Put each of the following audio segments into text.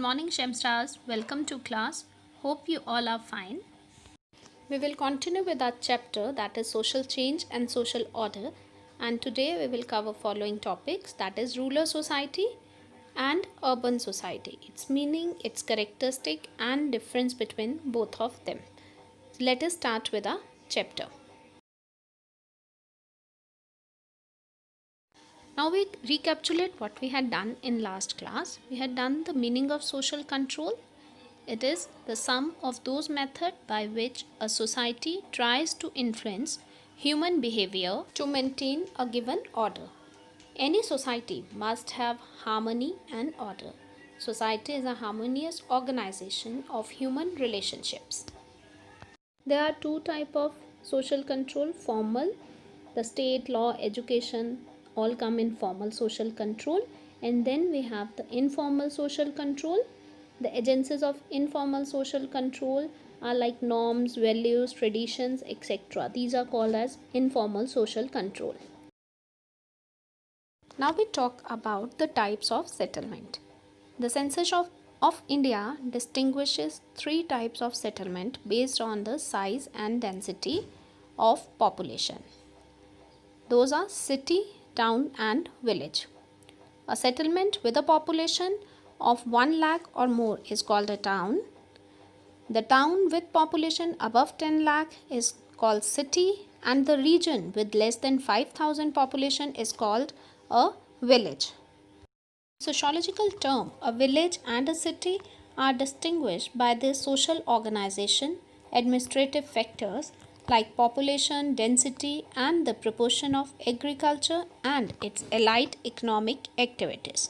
morning, Shemstars. Welcome to class. Hope you all are fine. We will continue with our chapter, that is social change and social order, and today we will cover following topics, that is rural society and urban society, its meaning, its characteristic and difference between both of them. Let us start with our chapter. Now we recapitulate what we had done in last class. We had done the meaning of social control. It is the sum of those methods by which a society tries to influence human behavior to maintain a given order. Any society must have harmony and order. Society is a harmonious organization of human relationships. There are two types of social control: formal, the state, law, education, all come in formal social control, and then we have the informal social control. The agencies of informal social control are like norms, values, traditions, etc. These are called as informal social control. Now we talk about the types of settlement. The census of India distinguishes three types of settlement based on the size and density of population. Those are city, town and village. A settlement with a population of 1 lakh or more is called a town. The town with population above 10 lakh is called city, and the region with less than 5,000 population is called a village. Sociological term, a village and a city are distinguished by their social organization, administrative factors like population, density and the proportion of agriculture and its allied economic activities.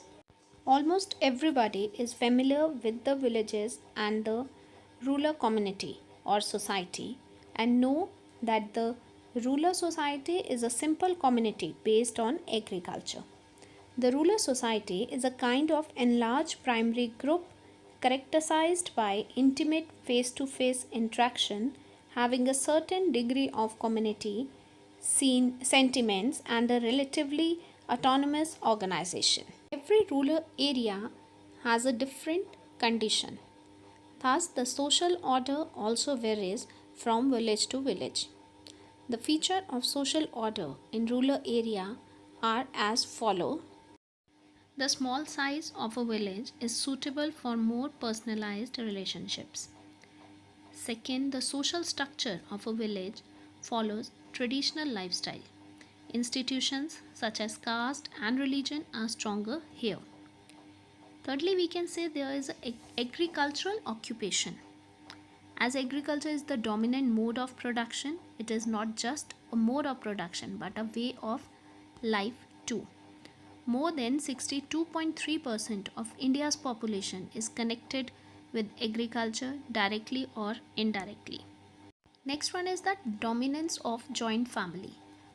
Almost everybody is familiar with the villages and the rural community or society and know that the rural society is a simple community based on agriculture. The rural society is a kind of enlarged primary group characterized by intimate face-to-face interaction, having a certain degree of community sentiments and a relatively autonomous organization. Every rural area has a different condition. Thus, the social order also varies from village to village. The feature of social order in rural area are as follow. The small size of a village is suitable for more personalized relationships. Second, the social structure of a village follows traditional lifestyle. Institutions such as caste and religion are stronger here. Thirdly, we can say there is an agricultural occupation. As agriculture is the dominant mode of production, it is not just a mode of production but a way of life too. More than 62.3% of India's population is connected with agriculture directly or indirectly. Next one is the dominance of joint family.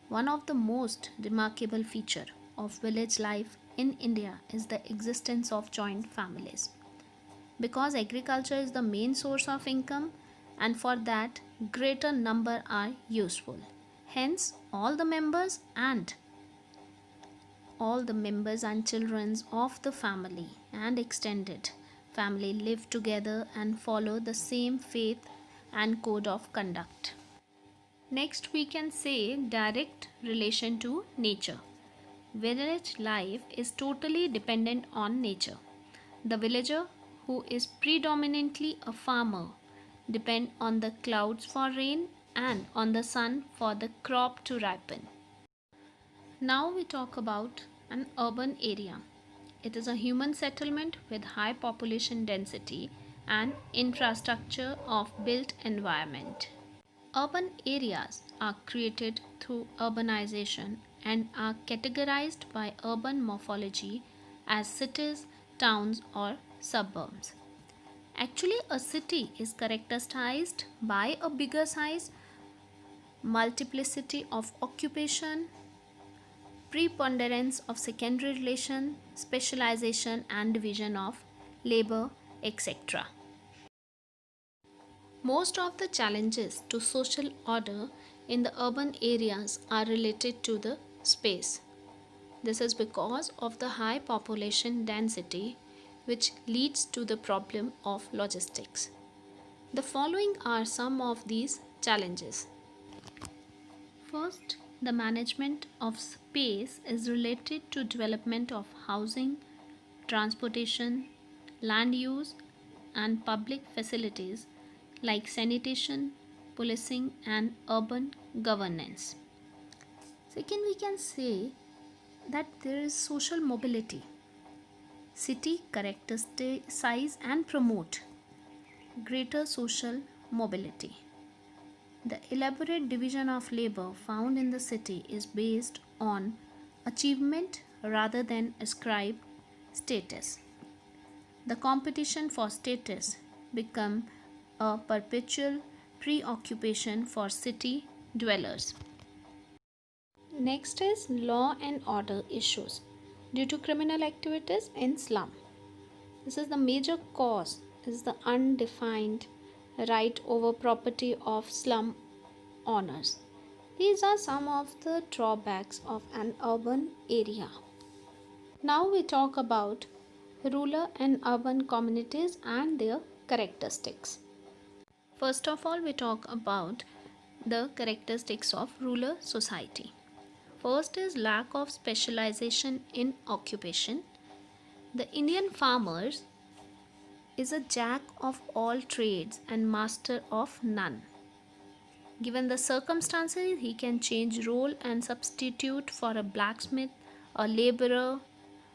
One of the most remarkable feature of village life in India is the existence of joint families. Because agriculture is the main source of income and for that greater number are useful. Hence all the members and children of the family and extended family live together and follow the same faith and code of conduct. Next, we can say direct relation to nature. Village life is totally dependent on nature. The villager, who is predominantly a farmer, depend on the clouds for rain and on the sun for the crop to ripen. Now we talk about an urban area. It is a human settlement with high population density and infrastructure of built environment. Urban areas are created through urbanization and are categorized by urban morphology as cities, towns or suburbs. Actually, a city is characterized by a bigger size, multiplicity of occupation, preponderance of secondary relation, specialization and division of labor, etc. Most of the challenges to social order in the urban areas are related to the space. This is because of the high population density, which leads to the problem of logistics. The following are some of these challenges. First, the management of space is related to development of housing, transportation, land use, and public facilities like sanitation, policing, and urban governance. Second, we can say that there is social mobility. City characterize and promote greater social mobility. The elaborate division of labor found in the city is based on achievement rather than ascribed status. The competition for status become a perpetual preoccupation for city dwellers. Next is law and order issues due to criminal activities in slum. This is the major cause is the undefined right over property of slum owners. These are some of the drawbacks of an urban area. Now we talk about rural and urban communities and their characteristics. First of all, we talk about the characteristics of rural society. First is lack of specialization in occupation. The Indian farmers is a jack of all trades and master of none. Given the circumstances, he can change role and substitute for a blacksmith, a laborer,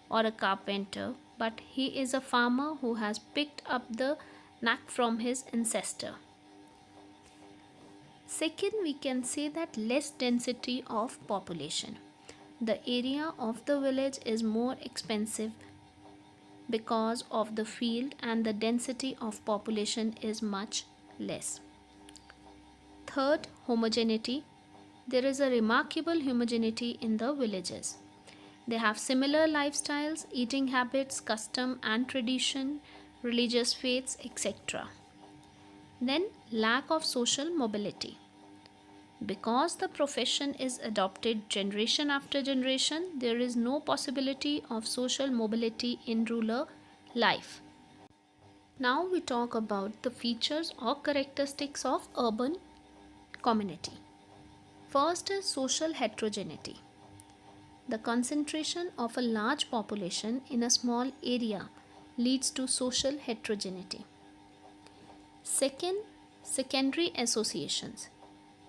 or a carpenter, but he is a farmer who has picked up the knack from his ancestor. Second, we can say that less density of population. The area of the village is more expensive because of the field and the density of population is much less. Third, homogeneity. There is a remarkable homogeneity in the villages. They have similar lifestyles, eating habits, custom and tradition, religious faiths, etc. Then, lack of social mobility. Because the profession is adopted generation after generation, there is no possibility of social mobility in rural life. Now we talk about the features or characteristics of urban community. First is social heterogeneity. The concentration of a large population in a small area leads to social heterogeneity. Second, secondary associations.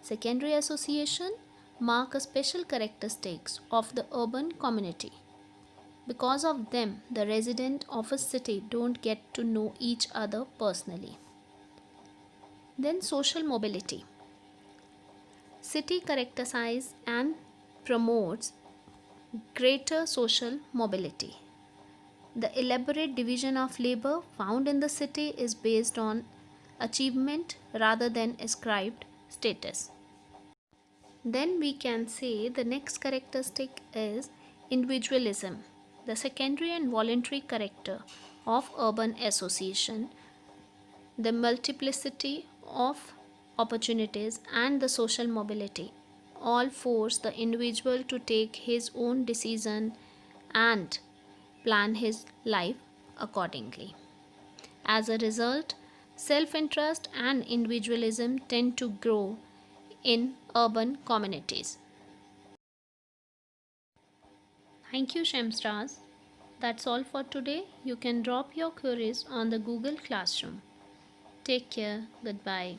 Secondary association mark a special characteristics of the urban community. Because of them, the residents of a city don't get to know each other personally. Then social mobility. City characterizes and promotes greater social mobility. The elaborate division of labor found in the city is based on achievement rather than ascribed status. Then we can say the next characteristic is individualism, the secondary and voluntary character of urban association, the multiplicity of opportunities and the social mobility all force the individual to take his own decision and plan his life accordingly. As a result, self-interest and individualism tend to grow in urban communities. Thank you, Shemstars. That's all for today. You can drop your queries on the Google Classroom. Take care. Goodbye.